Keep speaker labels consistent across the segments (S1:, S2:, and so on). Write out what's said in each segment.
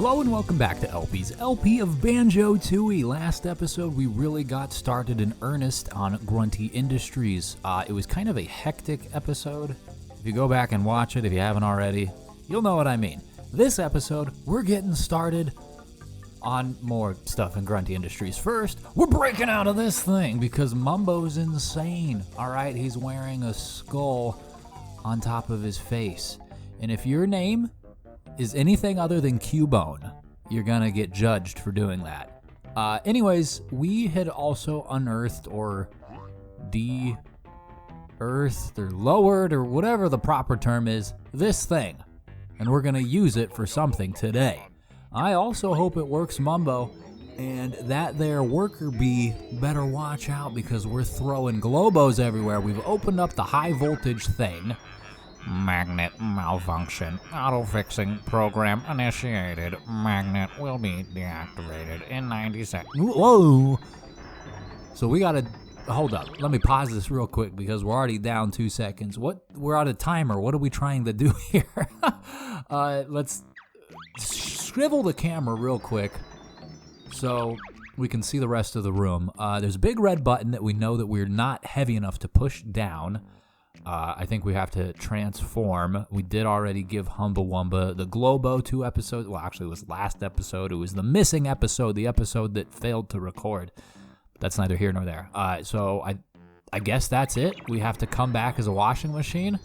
S1: Hello and welcome back to LP's LP of Banjo-Tooie. Last episode, we really got started in earnest on Grunty Industries. It was kind of a hectic episode. If you go back and watch it, if you haven't already, you'll know what I mean. This episode, we're getting started on more stuff in Grunty Industries. First, we're breaking out of this thing because Mumbo's insane. All right, he's wearing a skull on top of his face. And if your name is anything other than Cubone, you're gonna get judged for doing that. Anyways, we had also unearthed or de-earthed or lowered or whatever the proper term is, this thing. And we're gonna use it for something today. I also hope it works, Mumbo, and that there worker bee better watch out because we're throwing globos everywhere. We've opened up the high voltage thing. Magnet malfunction. Auto-fixing program initiated. Magnet will be deactivated in 90 seconds. Whoa! So we gotta, hold up. Let me pause this real quick because we're already down 2 seconds. We're out of timer. What are we trying to do here? Let's shrivel the camera real quick so we can see the rest of the room. There's a big red button that we know that we're not heavy enough to push down. I think we have to transform. We did already give Humbawumba the Globo 2 episodes. Well, actually, it was last episode. It was the missing episode, the episode that failed to record. That's neither here nor there. So I guess that's it. We have to come back as a washing machine.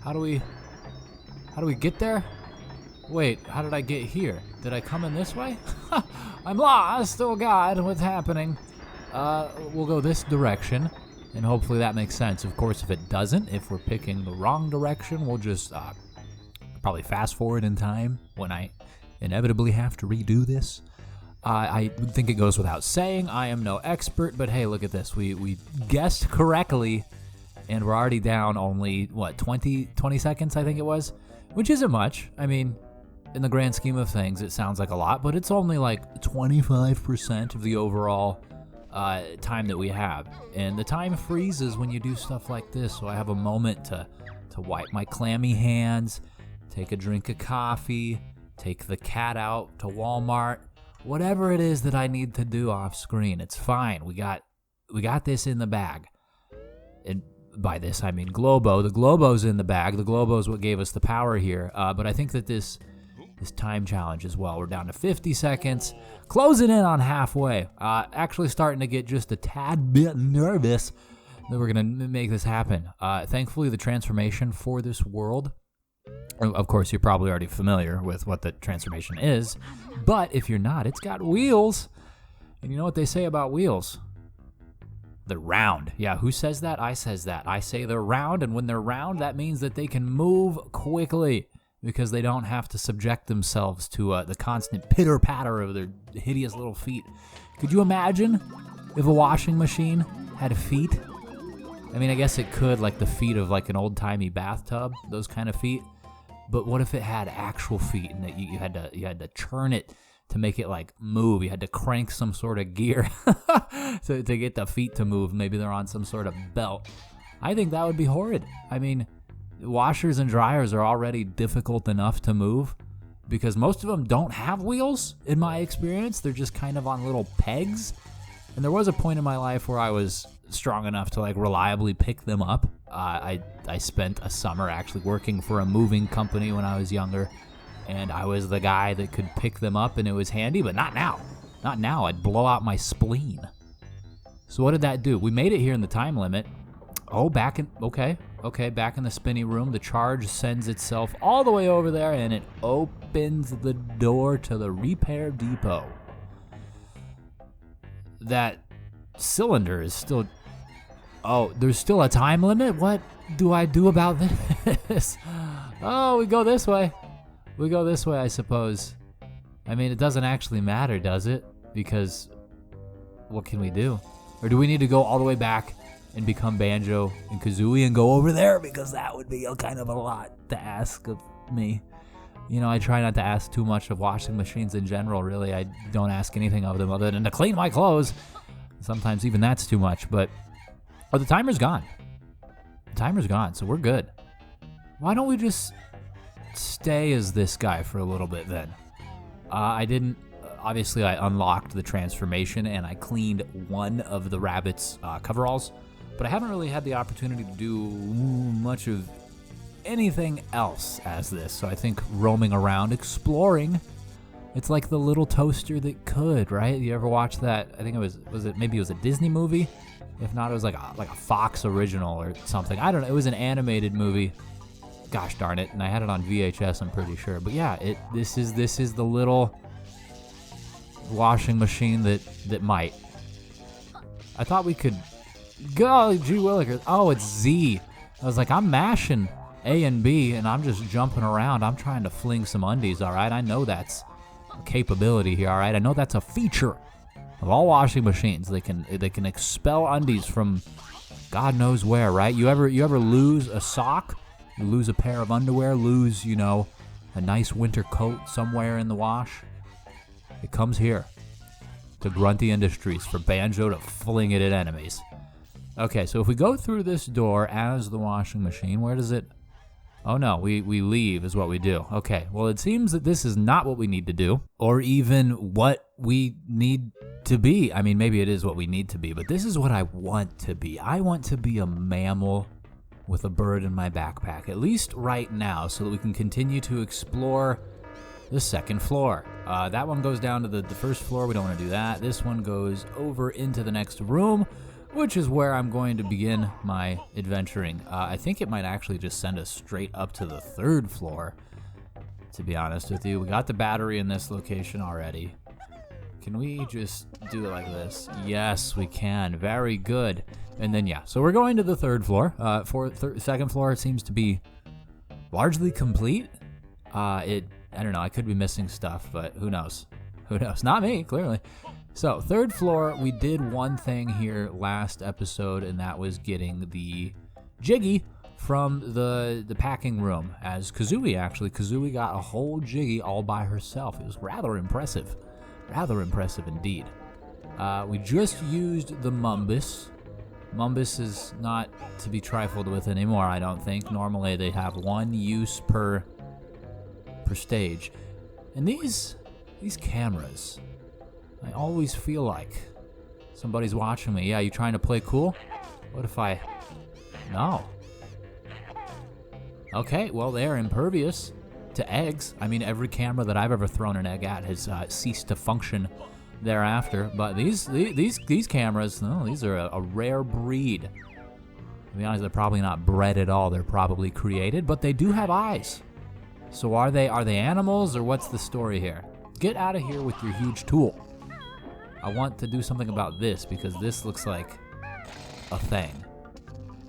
S1: How do we get there? Wait, how did I get here? Did I come in this way? I'm lost. Oh God, what's happening? We'll go this direction. And hopefully that makes sense. Of course, if it doesn't, if we're picking the wrong direction, we'll just probably fast forward in time when I inevitably have to redo this. I think it goes without saying. I am no expert, but hey, look at this. We guessed correctly, and we're already down only, 20 seconds, I think it was? Which isn't much. I mean, in the grand scheme of things, it sounds like a lot, but it's only like 25% of the overall time that we have. And the time freezes when you do stuff like this, so I have a moment to wipe my clammy hands, take a drink of coffee, take the cat out to Walmart, whatever it is that I need to do off screen. It's fine. We got this in the bag. And by this I mean Globo. The Globo's in the bag. The Globo's what gave us the power here. But I think that this time challenge as well. We're down to 50 seconds, closing in on halfway. Actually starting to get just a tad bit nervous that we're going to make this happen. Thankfully, the transformation for this world, of course, you're probably already familiar with what the transformation is, but if you're not, it's got wheels. And you know what they say about wheels? They're round. Yeah, who says that? I says that. I say they're round, and when they're round, that means that they can move quickly, because they don't have to subject themselves to the constant pitter-patter of their hideous little feet. Could you imagine if a washing machine had feet? I mean, I guess it could, like the feet of like an old-timey bathtub, those kind of feet. But what if it had actual feet and that you had to churn it to make it like move? You had to crank some sort of gear to get the feet to move. Maybe they're on some sort of belt. I think that would be horrid. I mean, washers and dryers are already difficult enough to move because most of them don't have wheels, in my experience. They're just kind of on little pegs. And there was a point in my life where I was strong enough to like reliably pick them up. I spent a summer actually working for a moving company when I was younger, and I was the guy that could pick them up, and it was handy, but not now. Not now. I'd blow out my spleen. So what did that do? We made it here in the time limit. Oh, back in the spinny room. The charge sends itself all the way over there, and it opens the door to the repair depot. That cylinder is still... Oh, there's still a time limit? What do I do about this? Oh, we go this way. We go this way, I suppose. I mean, it doesn't actually matter, does it? Because what can we do? Or do we need to go all the way back and become Banjo and Kazooie and go over there? Because that would be kind of a lot to ask of me. You know, I try not to ask too much of washing machines in general, really. I don't ask anything of them other than to clean my clothes. Sometimes even that's too much, but... Oh, the timer's gone. The timer's gone, so we're good. Why don't we just stay as this guy for a little bit then? I didn't. Obviously, I unlocked the transformation and I cleaned one of the rabbit's coveralls, but I haven't really had the opportunity to do much of anything else as this. So I think roaming around, exploring, it's like the little toaster that could, right? You ever watch that? I think it was maybe it was a Disney movie? If not, it was like a Fox original or something. I don't know. It was an animated movie. Gosh darn it. And I had it on VHS, I'm pretty sure. But yeah, this is the little washing machine that might. I thought we could go, gee willikers. Oh, it's Z. I was like, I'm mashing A and B and I'm just jumping around. I'm trying to fling some undies, all right? I know that's a capability here, all right? I know that's a feature of all washing machines. They can expel undies from God knows where, right? You ever lose a sock? You lose a pair of underwear, lose, a nice winter coat somewhere in the wash? It comes here to Grunty Industries for Banjo to fling it at enemies. Okay, so if we go through this door as the washing machine, where does it... Oh no, we leave is what we do. Okay, well it seems that this is not what we need to do, or even what we need to be. I mean, maybe it is what we need to be, but this is what I want to be. I want to be a mammal with a bird in my backpack, at least right now, so that we can continue to explore the second floor. That one goes down to the first floor. We don't want to do that. This one goes over into the next room, which is where I'm going to begin my adventuring. I think it might actually just send us straight up to the third floor, to be honest with you. We got the battery in this location already. Can we just do it like this? Yes, we can. Very good. And then, yeah, so we're going to the third floor. Second floor, it seems to be largely complete. I don't know, I could be missing stuff, but who knows? Who knows? Not me, clearly. So, third floor, we did one thing here last episode, and that was getting the Jiggy from the packing room as Kazooie, actually. Kazooie got a whole Jiggy all by herself. It was rather impressive. Rather impressive indeed. We just used the Mumbus. Mumbus is not to be trifled with anymore, I don't think. Normally, they have one use per stage. And these cameras, I always feel like somebody's watching me. Yeah, you trying to play cool? What if I... No. Okay, well, they're impervious to eggs. I mean, every camera that I've ever thrown an egg at has ceased to function thereafter. But these cameras, no, these are a rare breed. To be honest, they're probably not bred at all. They're probably created, but they do have eyes. So are they animals, or what's the story here? Get out of here with your huge tool. I want to do something about this, because this looks like a thing.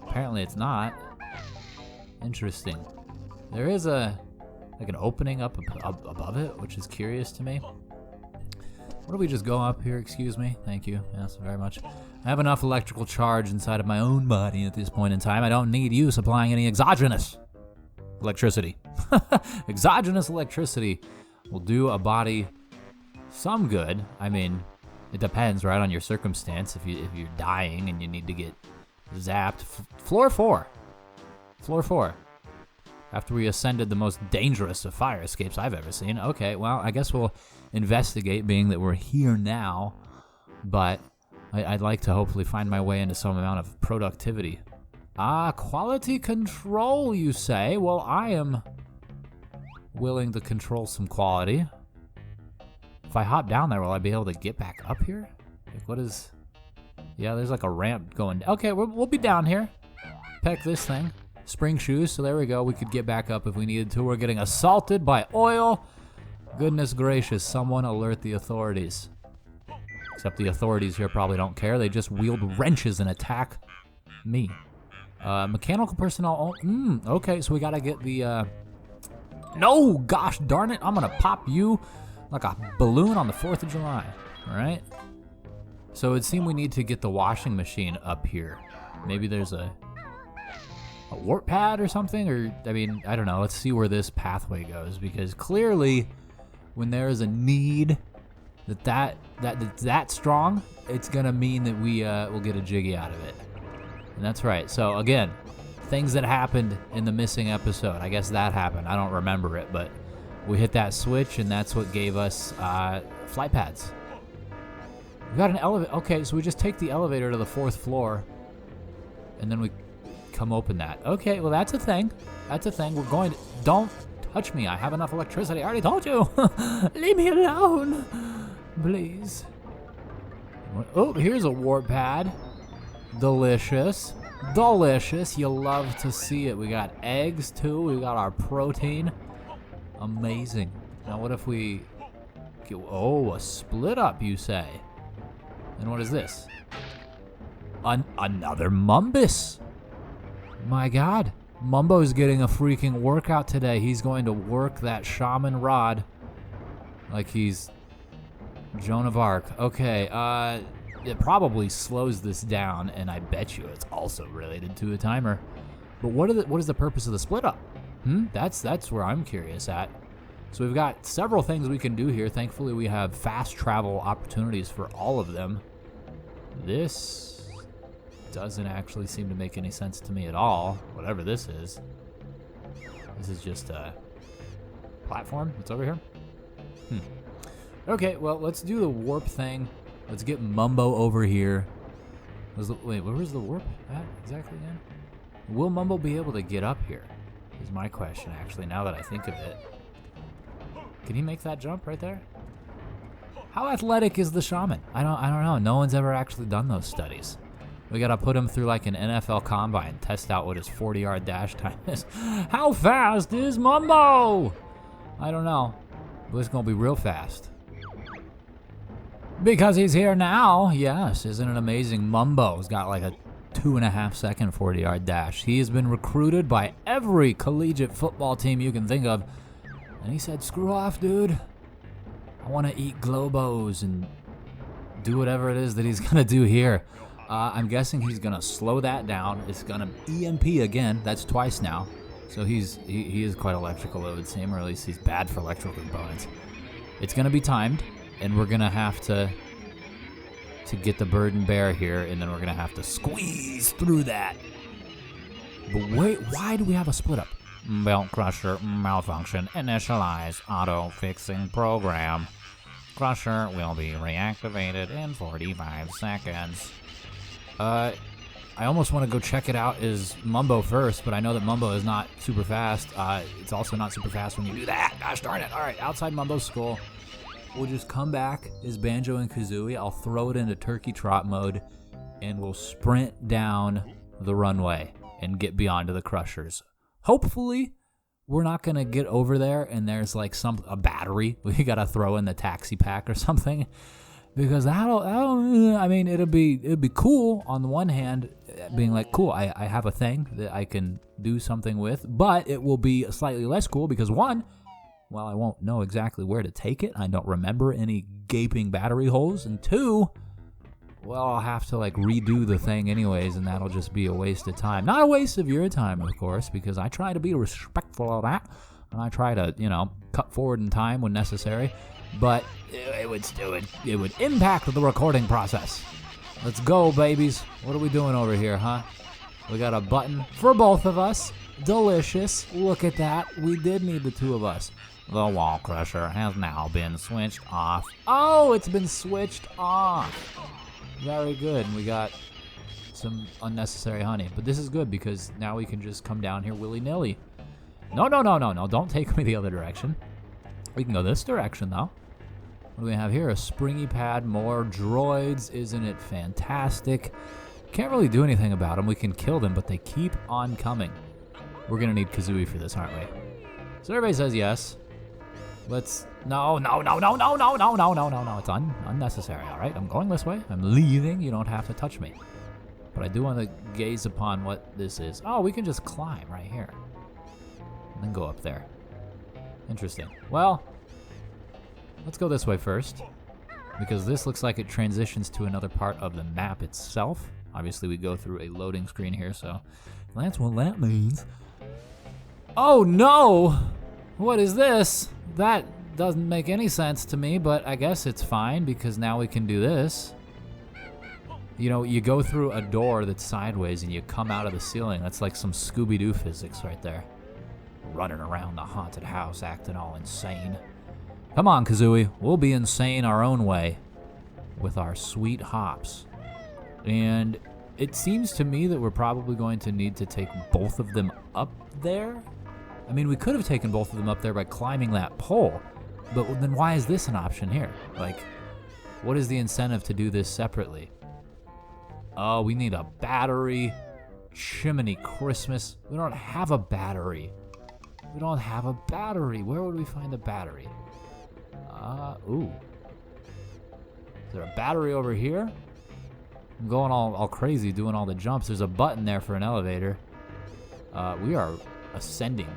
S1: Apparently it's not. Interesting. There is like an opening up above it, which is curious to me. What do we just go up here? Excuse me. Thank you. Yes, very much. I have enough electrical charge inside of my own body at this point in time. I don't need you supplying any exogenous electricity. Exogenous electricity will do a body some good. I mean, it depends, right, on your circumstance. If you're dying and you need to get zapped. Floor 4. After we ascended the most dangerous of fire escapes I've ever seen. Okay, well, I guess we'll investigate, being that we're here now. But I'd like to hopefully find my way into some amount of productivity. Quality control, you say? Well, I am willing to control some quality. If I hop down there, will I be able to get back up here? Like, what is... Yeah, there's like a ramp going... Okay, we'll be down here. Peck this thing. Spring shoes, so there we go. We could get back up if we needed to. We're getting assaulted by oil. Goodness gracious, someone alert the authorities. Except the authorities here probably don't care. They just wield wrenches and attack me. Mechanical personnel... okay, so we gotta get the... No, gosh darn it. I'm gonna pop you like a balloon on the 4th of July. Alright? So it seemed we need to get the washing machine up here. Maybe there's a warp pad or something? Or, I mean, I don't know. Let's see where this pathway goes. Because clearly, when there is a need that's strong, it's gonna mean that we will get a Jiggy out of it. And that's right. So again, things that happened in the missing episode. I guess that happened. I don't remember it, but We hit that switch, and that's what gave us flight pads. We got an elevator. Okay, so we just take the elevator to the 4th floor, and then we come open that. Okay, well, that's a thing. That's a thing. We're going to... Don't touch me. I have enough electricity. I already told you. Leave me alone. Please. Oh, here's a warp pad. Delicious. Delicious. You love to see it. We got eggs, too. We got our protein. Amazing. Now, what if we... Oh, a split up, you say? And what is this? Another Mumbus. My God. Mumbo's getting a freaking workout today. He's going to work that shaman rod like he's Joan of Arc. Okay, it probably slows this down, and I bet you it's also related to a timer. But what is the purpose of the split up? That's where I'm curious at. So we've got several things we can do here. Thankfully, we have fast travel opportunities for all of them. This doesn't actually seem to make any sense to me at all, whatever this is. This is just a platform that's over here? Okay, well, let's do the warp thing. Let's get Mumbo over here. Wait, where was the warp at exactly again? Will Mumbo be able to get up here? Is my question, actually, now that I think of it. Can he make that jump right there? How athletic is the shaman? I don't know. No one's ever actually done those studies. We gotta put him through like an NFL combine, test out what his 40-yard dash time is. How fast is Mumbo? I don't know, but it's gonna be real fast. Because he's here now, yes. Isn't it amazing? Mumbo's got like a 2.5-second 40-yard dash. He has been recruited by every collegiate football team you can think of. And he said, screw off, dude. I want to eat Globos and do whatever it is that he's going to do here. I'm guessing he's going to slow that down. It's going to EMP again. That's twice now. So he is quite electrical, it would seem, or at least he's bad for electrical components. It's going to be timed, and we're going to have to get the bird and bear here, and then we're going to have to squeeze through that. But wait, why do we have a split up? Belt crusher malfunction. Initialize auto-fixing program. Crusher will be reactivated in 45 seconds. I almost want to go check it out as Mumbo first, but I know that Mumbo is not super fast. It's also not super fast when you do that. Gosh darn it. All right, outside Mumbo's skull. We'll just come back as Banjo and Kazooie. I'll throw it into turkey trot mode, and we'll sprint down the runway and get beyond to the crushers. Hopefully, we're not going to get over there and there's like a battery we got to throw in the taxi pack or something. Because I mean, it'd be cool on the one hand, being like, cool, I have a thing that I can do something with. But it will be slightly less cool because one, well, I won't know exactly where to take it. I don't remember any gaping battery holes. And two, well, I'll have to like redo the thing anyways, and that'll just be a waste of time. Not a waste of your time, of course, because I try to be respectful of that, and I try to, cut forward in time when necessary. But it would impact the recording process. Let's go, babies. What are we doing over here, huh? We got a button for both of us. Delicious. Look at that. We did need the two of us. The wall crusher has now been switched off. Oh, it's been switched off. Very good. And we got some unnecessary honey. But this is good because now we can just come down here willy-nilly. No. Don't take me the other direction. We can go this direction, though. What do we have here? A springy pad, more droids. Isn't it fantastic? Can't really do anything about them. We can kill them, but they keep on coming. We're going to need Kazooie for this, aren't we? So everybody says yes. Let's... No. It's unnecessary, all right? I'm going this way. I'm leaving. You don't have to touch me. But I do want to gaze upon what this is. Oh, we can just climb right here. And then go up there. Interesting. Well, let's go this way first. Because this looks like it transitions to another part of the map itself. Obviously, we go through a loading screen here, so that's what that means. Oh, no! What is this? That doesn't make any sense to me, but I guess it's fine because now we can do this. You know, you go through a door that's sideways and you come out of the ceiling. That's like some Scooby-Doo physics right there. running around the haunted house acting all insane. Come on, Kazooie, we'll be insane our own way with our sweet hops. And it seems to me that we're probably going to need to take both of them up there. I mean, we could have taken both of them up there by climbing that pole, but then why is this an option here? Like, what is the incentive to do this separately? Oh, we need a battery. Chimney Christmas. We don't have a battery. We don't have a battery. Where would we find a battery? Ooh. Is there a battery over here? I'm going all crazy doing all the jumps. There's a button there for an elevator. We are ascending.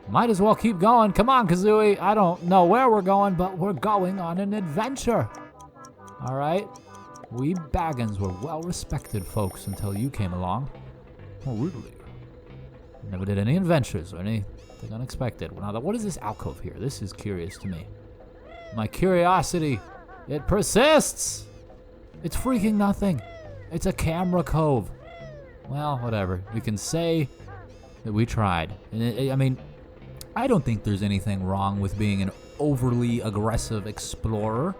S1: Might as well keep going. Come on, Kazooie. I don't know where we're going, but we're going on an adventure. All right? We Baggins were well-respected folks until you came along. Oh, really? Never did any adventures or anything unexpected. Now, what is this alcove here? This is curious to me. My curiosity, it persists. It's freaking nothing. It's a camera cove. Well, whatever. We can say that we tried. And I mean, I don't think there's anything wrong with being an overly aggressive explorer.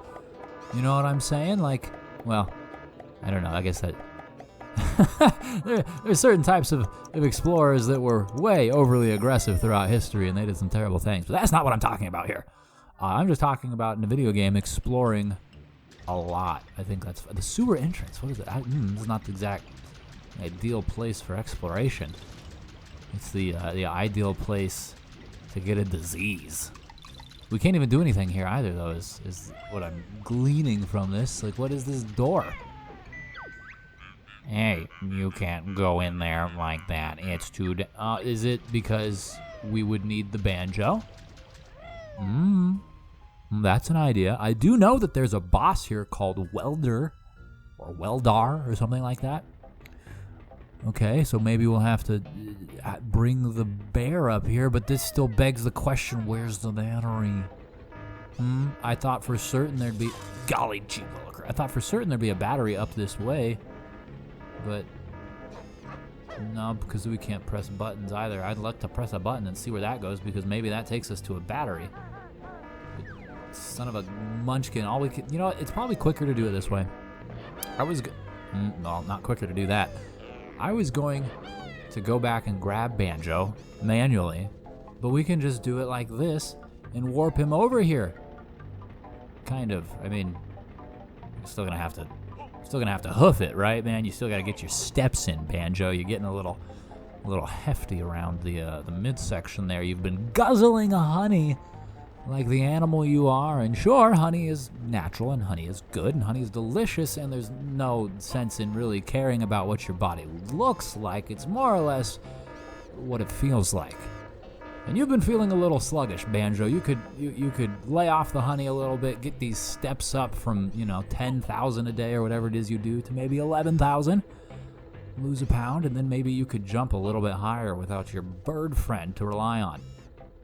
S1: You know what I'm saying? Like, well, I don't know. I guess that there's certain types of explorers that were way overly aggressive throughout history, and they did some terrible things. But that's not what I'm talking about here. I'm just talking about in a video game exploring a lot. I think that's the sewer entrance. What is it? This is not the exact ideal place for exploration. It's the ideal place to get a disease. We can't even do anything here either, though, is what I'm gleaning from this. Like, what is this door? Hey, you can't go in there like that. It's too... is it because we would need the banjo? That's an idea. I do know that there's a boss here called Welder, or Weldar, or something like that. Okay, so maybe we'll have to bring the bear up here, but this still begs the question, where's the battery? I thought for certain there'd be... Golly gee williker. I thought for certain there'd be a battery up this way, but... No, because we can't press buttons either. I'd like to press a button and see where that goes, because maybe that takes us to a battery. Son of a munchkin. All we can... You know what? It's probably quicker to do it this way. I was... No, not quicker to do that. I was going to go back and grab Banjo manually, but we can just do it like this and warp him over here. Kind of. I mean, you're still gonna have to hoof it, right, man? You still gotta get your steps in, Banjo. You're getting a little hefty around the midsection there. You've been guzzling honey like the animal you are, and sure, honey is natural, and honey is good, and honey is delicious, and there's no sense in really caring about what your body looks like. It's more or less what it feels like. And you've been feeling a little sluggish, Banjo. You could lay off the honey a little bit, get these steps up from, 10,000 a day or whatever it is you do to maybe 11,000, lose a pound, and then maybe you could jump a little bit higher without your bird friend to rely on.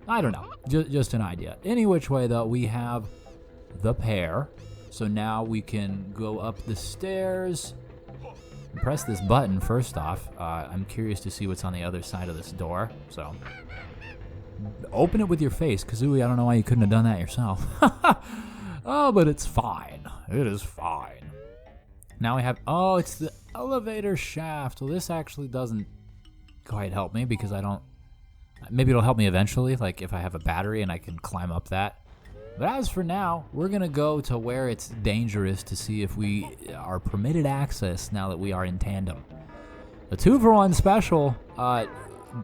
S1: I don't know, just an idea. Any which way, though, we have the pair. So now we can go up the stairs. Press this button first off. I'm curious to see what's on the other side of this door. So open it with your face. Kazooie, I don't know why you couldn't have done that yourself. Oh, but it's fine. It is fine. Now we have, it's the elevator shaft. Well, this actually doesn't quite help me because I don't, maybe it'll help me eventually, like if I have a battery and I can climb up that. But as for now, we're going to go to where it's dangerous to see if we are permitted access now that we are in tandem. The 2-for-1 special,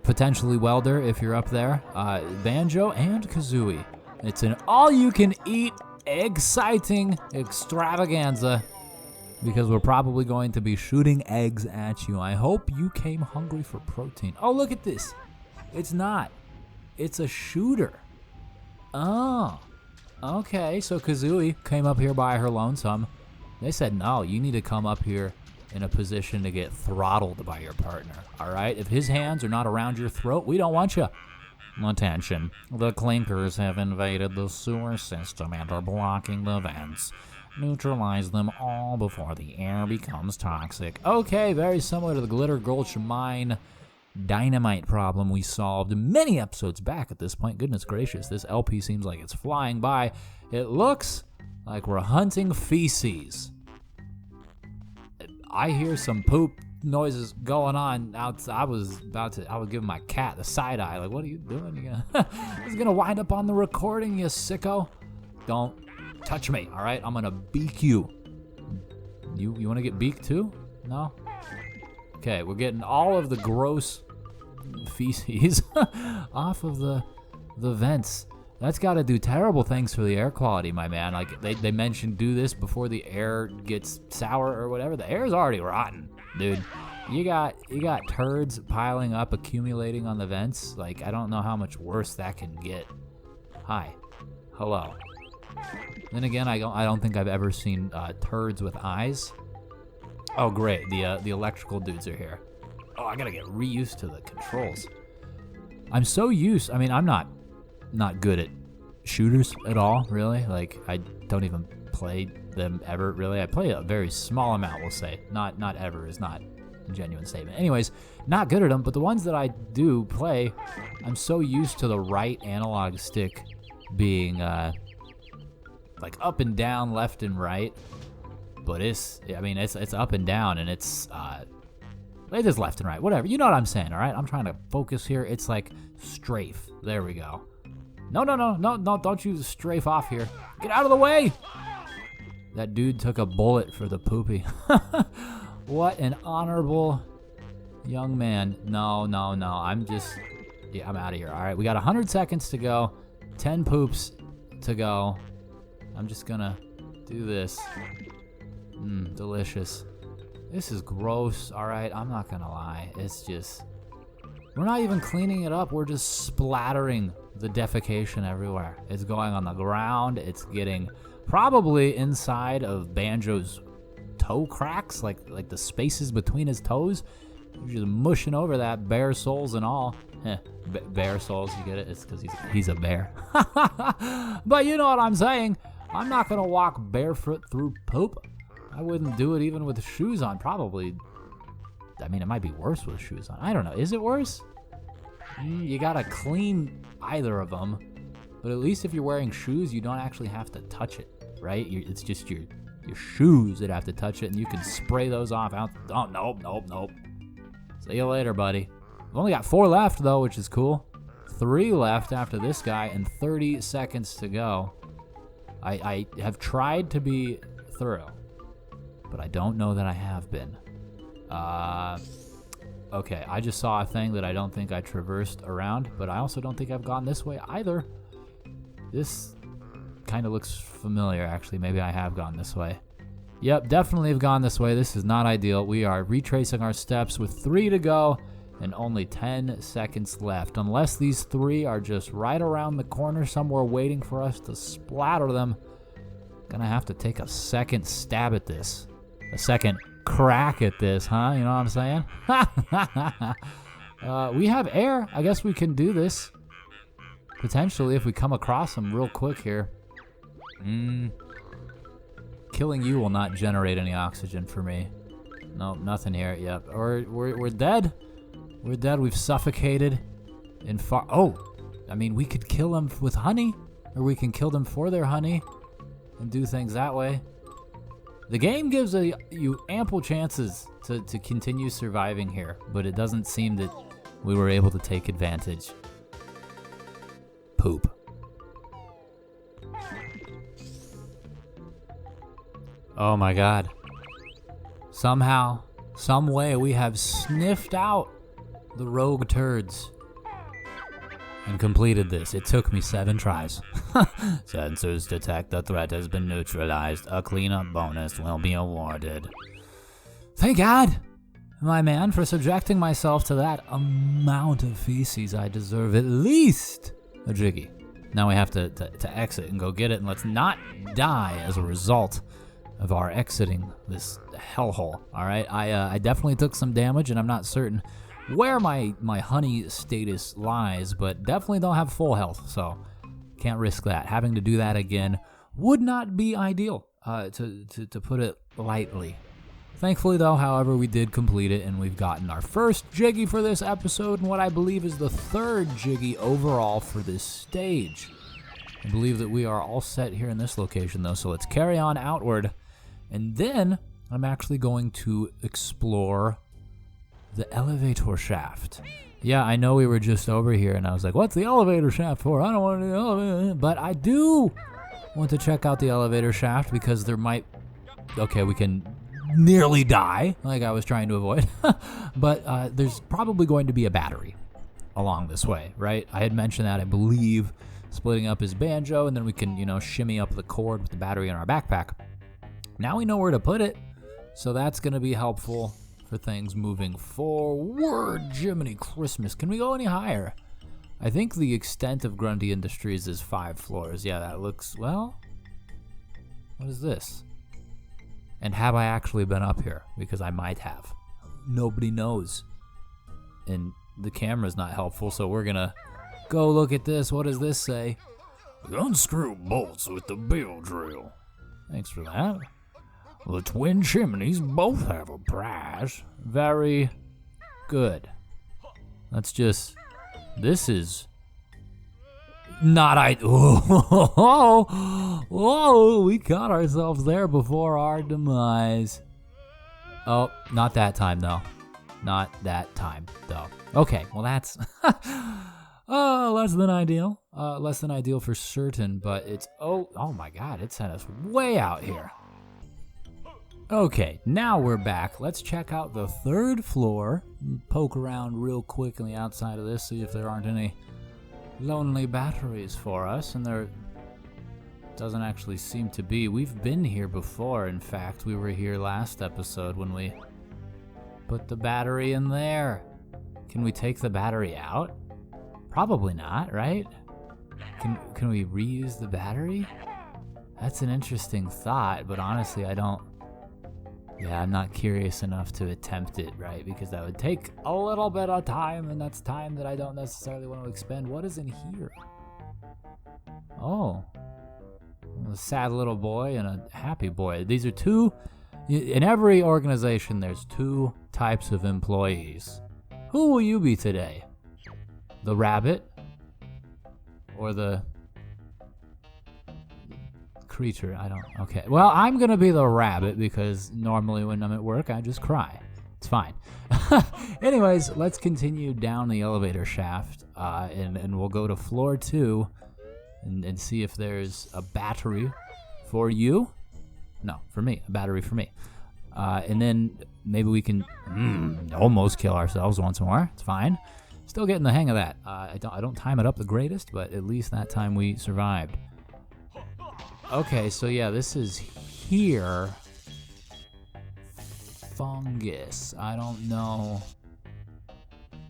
S1: potentially Welder if you're up there, Banjo and Kazooie. It's an all-you-can-eat, exciting extravaganza because we're probably going to be shooting eggs at you. I hope you came hungry for protein. Oh, look at this. It's not. It's a shooter. Oh. Okay, so Kazooie came up here by her lonesome. They said, no, you need to come up here in a position to get throttled by your partner, all right? If his hands are not around your throat, we don't want you. Attention, the Clinkers have invaded the sewer system and are blocking the vents. Neutralize them all before the air becomes toxic. Okay, very similar to the Glitter Gulch Mine dynamite problem we solved many episodes back at this point. Goodness gracious, this LP seems like it's flying by. It looks like we're hunting feces. I hear some poop noises going on outside. I was giving my cat the side eye. Like, what are you doing? This is gonna wind up on the recording, you sicko. Don't touch me, all right? I'm gonna beak you. You want to get beaked too? No? Okay, we're getting all of the gross feces off of the vents. That's got to do terrible things for the air quality, my man. Like, they mentioned do this before the air gets sour or whatever. The air's already rotten, dude. You got turds piling up, accumulating on the vents. Like, I don't know how much worse that can get. Hi. Hello. Then again, I don't think I've ever seen turds with eyes. Oh, great. The electrical dudes are here. Oh, I gotta get reused to the controls. I'm so used. I mean, I'm not good at shooters at all, really. Like, I don't even play them ever, really. I play a very small amount, we'll say. Not ever is not a genuine statement. Anyways, not good at them, but the ones that I do play, I'm so used to the right analog stick being like up and down, left and right. But it's up and down, and it's it is left and right, whatever. You know what I'm saying, all right? I'm trying to focus here. It's like strafe. There we go. No, don't you strafe off here. Get out of the way! That dude took a bullet for the poopy. What an honorable young man. No. I'm out of here. All right, we got 100 seconds to go. 10 poops to go. I'm just gonna do this. Delicious. This is gross, all right? I'm not gonna lie. It's just... We're not even cleaning it up. We're just splattering the defecation everywhere. It's going on the ground. It's getting probably inside of Banjo's toe cracks, like the spaces between his toes. You're just mushing over that, bare soles and all. Bare soles, you get it? It's because he's a bear. But you know what I'm saying. I'm not gonna walk barefoot through poop. I wouldn't do it even with shoes on, probably. I mean, it might be worse with shoes on. I don't know. Is it worse? You gotta clean either of them. But at least if you're wearing shoes, you don't actually have to touch it, right? It's just your shoes that have to touch it, and you can spray those off. Oh, nope. See you later, buddy. I've only got 4 left, though, which is cool. 3 left after this guy, and 30 seconds to go. I have tried to be thorough, but I don't know that I have been. Okay, I just saw a thing that I don't think I traversed around, but I also don't think I've gone this way either. This kind of looks familiar, actually. Maybe I have gone this way. Yep, definitely have gone this way. This is not ideal. We are retracing our steps with 3 to go and only 10 seconds left. Unless these 3 are just right around the corner somewhere waiting for us to splatter them, gonna have to take a second stab at this. A second crack at this, huh? You know what I'm saying? We have air. I guess we can do this. Potentially, if we come across them real quick here. Killing you will not generate any oxygen for me. Nope, nothing here. Yep. We're dead. We're dead. We've suffocated. Oh, I mean, we could kill them with honey, or we can kill them for their honey and do things that way. The game gives you ample chances to continue surviving here, but it doesn't seem that we were able to take advantage. Poop. Oh my god. Somehow, some way, we have sniffed out the rogue turds and completed this. It took me 7 tries. Sensors detect the threat has been neutralized. A cleanup bonus will be awarded. Thank God, my man, for subjecting myself to that amount of feces. I deserve at least a jiggy. Now we have to exit and go get it, and let's not die as a result of our exiting this hellhole. All right, I definitely took some damage, and I'm not certain where my honey status lies, but definitely don't have full health, so can't risk that. Having to do that again would not be ideal, to put it lightly. Thankfully, though, however, we did complete it, and we've gotten our first Jiggy for this episode, and what I believe is the third Jiggy overall for this stage. I believe that we are all set here in this location, though, so let's carry on outward. And then I'm actually going to explore the elevator shaft. Yeah, I know we were just over here, and I was like, what's the elevator shaft for? I don't want to do the elevator. But I do want to check out the elevator shaft because there might... Okay, we can nearly die, like I was trying to avoid. But there's probably going to be a battery along this way, right? I had mentioned that, I believe, splitting up his banjo, and then we can, shimmy up the cord with the battery in our backpack. Now we know where to put it, so that's going to be helpful for things moving forward. Jiminy Christmas. Can we go any higher? I think the extent of Grunty Industries is 5 floors. Yeah, that looks, well, what is this? And have I actually been up here? Because I might have. Nobody knows. And the camera's not helpful, so we're gonna go look at this. What does this say? Unscrew bolts with the bill drill. Thanks for that. The twin chimneys both have a prize. Very good. Let's just... This is... Not Whoa, we caught ourselves there before our demise. Oh, not that time, though. Not that time, though. Okay, well, that's... less than ideal. Less than ideal for certain, but it's... Oh my God, it sent us way out here. Okay, now we're back. Let's check out the 3rd floor. Poke around real quick on the outside of this, see if there aren't any lonely batteries for us, and there doesn't actually seem to be. We've been here before. In fact, we were here last episode when we put the battery in there. Can we take the battery out? Probably not, right? Can we reuse the battery? That's an interesting thought, but honestly, I'm not curious enough to attempt it, right? Because that would take a little bit of time, and that's time that I don't necessarily want to expend. What is in here? Oh, a sad little boy and a happy boy. These are two, in every organization, there's 2 types of employees. Who will you be today? The rabbit or the creature? Okay. Well, I'm gonna be the rabbit because normally when I'm at work, I just cry. It's fine. Anyways, let's continue down the elevator shaft, and we'll go to floor 2 and see if there's a battery for you. No, for me. A battery for me. And then maybe we can almost kill ourselves once more. It's fine. Still getting the hang of that. I don't time it up the greatest, but at least that time we survived. Okay, so yeah, this is here. Fungus. I don't know.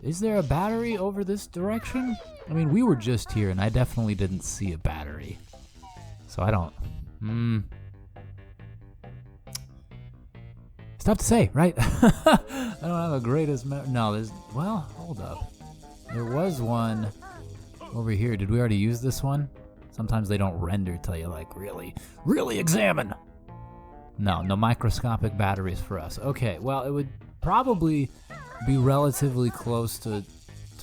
S1: Is there a battery over this direction? I mean, we were just here, and I definitely didn't see a battery. So I don't... It's tough to say, right? I don't have the greatest... No, there's... Well, hold up. There was one over here. Did we already use this one? Sometimes they don't render till you, like, really examine. No microscopic batteries for us. Okay, well, it would probably be relatively close to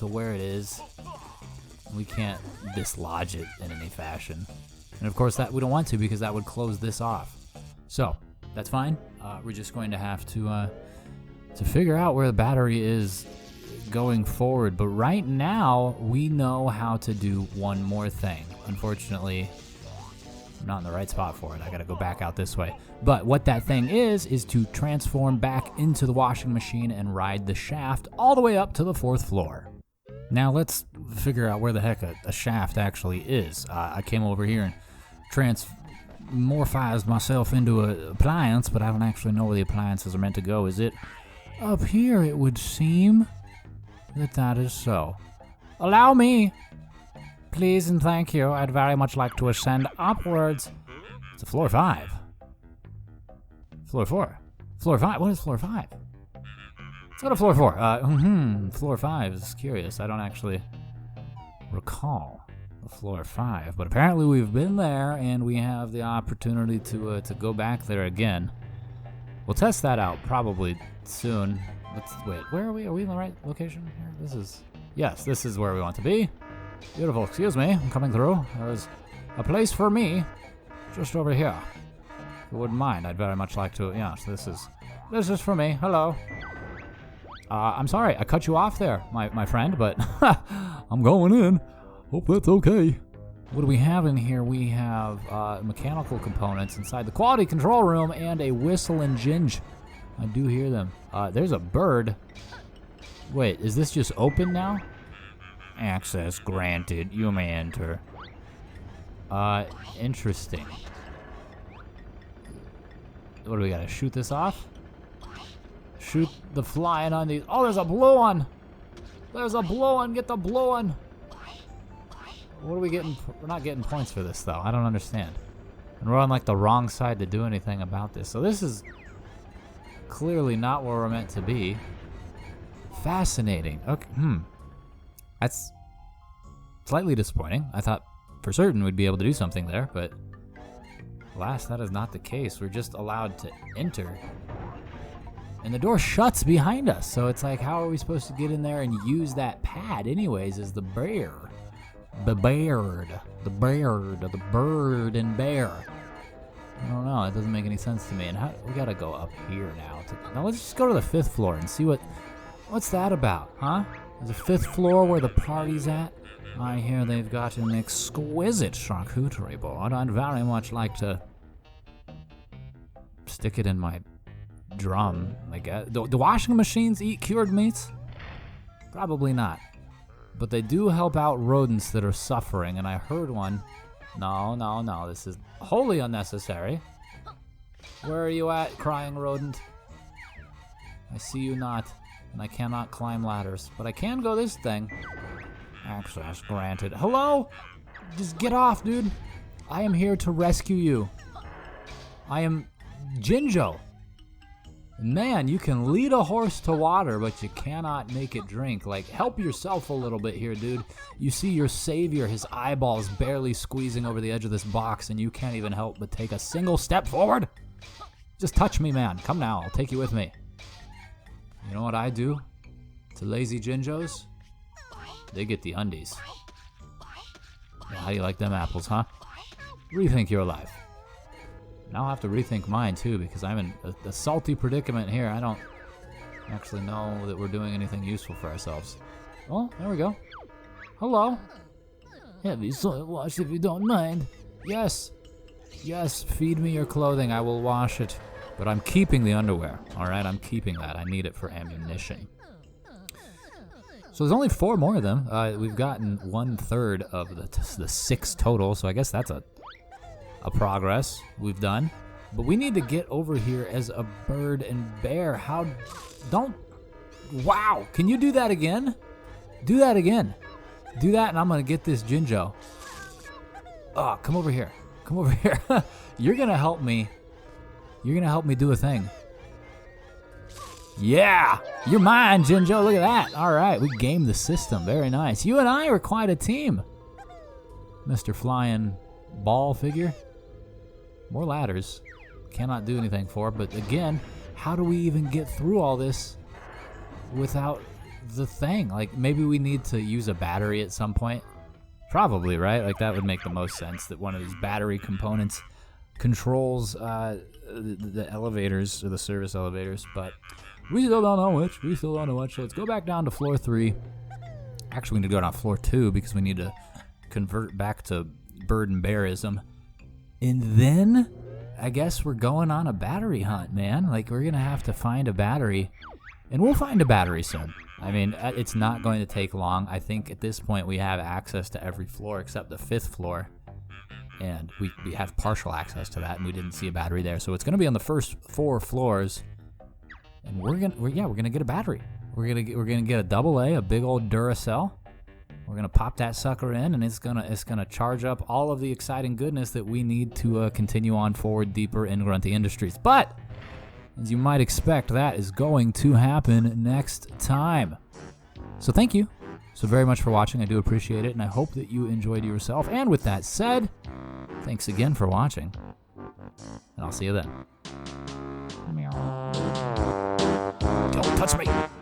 S1: where it is. We can't dislodge it in any fashion. And of course, that we don't want to because that would close this off. So, that's fine. We're just going to have to figure out where the battery is going forward. But right now, we know how to do one more thing. Unfortunately, I'm not in the right spot for it. I gotta go back out this way. But what that thing is to transform back into the washing machine and ride the shaft all the way up to the 4th floor. Now let's figure out where the heck a shaft actually is. I came over here and transmorphized myself into an appliance, but I don't actually know where the appliances are meant to go. Is it up here? It would seem that is so. Allow me. Please and thank you. I'd very much like to ascend upwards. It's a floor 5. Floor 4. Floor 5? What is floor 5? Let's go to floor 4. Floor 5 is curious. I don't actually recall the floor 5, but apparently we've been there and we have the opportunity to go back there again. We'll test that out probably soon. Wait, where are we? Are we in the right location here? Yes, this is where we want to be. Beautiful, excuse me, I'm coming through. There's a place for me just over here. If you wouldn't mind, I'd very much like to, yes, this is for me. Hello. I'm sorry, I cut you off there, my friend, but I'm going in. Hope that's okay. What do we have in here? We have mechanical components inside the quality control room and a whistle and ginge. I do hear them. There's a bird. Wait, is this just open now? Access granted. You may enter. Interesting. What do we gotta shoot this off? Shoot the flying on these. Oh, there's a blue one. There's a blue one. Get the blue one. What are we getting? We're not getting points for this, though. I don't understand. And we're on, like, the wrong side to do anything about this. So this is clearly not where we're meant to be. Fascinating. Okay. That's slightly disappointing. I thought for certain we'd be able to do something there, but alas, that is not the case. We're just allowed to enter. And the door shuts behind us, so it's like, how are we supposed to get in there and use that pad anyways as the bear? The bird and bear. I don't know, it doesn't make any sense to me. And we gotta go up here now. Now let's just go to the 5th floor and see what's that about, huh? Is the 5th floor where the party's at? I hear they've got an exquisite charcuterie board. I'd very much like to stick it in my drum, I guess. Do washing machines eat cured meats? Probably not. But they do help out rodents that are suffering, and I heard one. No, this is wholly unnecessary. Where are you at, crying rodent? I see you not, and I cannot climb ladders, but I can go this thing. Access granted. Hello? Just get off, dude. I am here to rescue you. I am Jinjo. Man, you can lead a horse to water, but you cannot make it drink. Like, help yourself a little bit here, dude. You see your savior, his eyeballs barely squeezing over the edge of this box, and you can't even help but take a single step forward? Just touch me, man. Come now, I'll take you with me. You know what I do to lazy Jinjos? They get the undies. Yeah, how do you like them apples, huh? Rethink your life. Now I'll have to rethink mine, too, because I'm in a salty predicament here. I don't actually know that we're doing anything useful for ourselves. Oh, there we go. Hello. Heavy soil wash if you don't mind. Yes. Yes, feed me your clothing. I will wash it. But I'm keeping the underwear, all right? I'm keeping that. I need it for ammunition. So there's only 4 more of them. We've gotten 1/3 of the 6 total, so I guess that's a progress we've done. But we need to get over here as a bird and bear. Wow, can you do that again? Do that again. Do that and I'm gonna get this Jinjo. Oh, come over here. Come over here. You're gonna help me. You're gonna help me do a thing. Yeah, you're mine, Jinjo. Look at that. All right, we gamed the system. Very nice. You and I are quite a team, Mr. Flying Ball figure. More ladders. Cannot do anything for, but again, how do we even get through all this without the thing? Like, maybe we need to use a battery at some point. Probably, right? Like, that would make the most sense, that one of these battery components controls the elevators, or the service elevators, but we still don't know which. So let's go back down to floor 3. Actually, we need to go down to floor 2 because we need to convert back to bird and bearism. And then I guess we're going on a battery hunt, man. Like, we're going to have to find a battery, and we'll find a battery soon. I mean, it's not going to take long. I think at this point we have access to every floor except the 5th floor, and we have partial access to that, and we didn't see a battery there. So it's going to be on the first 4 floors, and we're gonna get a battery. We're gonna get a AA, a big old Duracell. We're gonna pop that sucker in, and it's gonna charge up all of the exciting goodness that we need to continue on forward deeper in Grunty Industries. But as you might expect, that is going to happen next time. So thank you so very much for watching. I do appreciate it, and I hope that you enjoyed yourself. And with that said, thanks again for watching, and I'll see you then. Meow. touch me.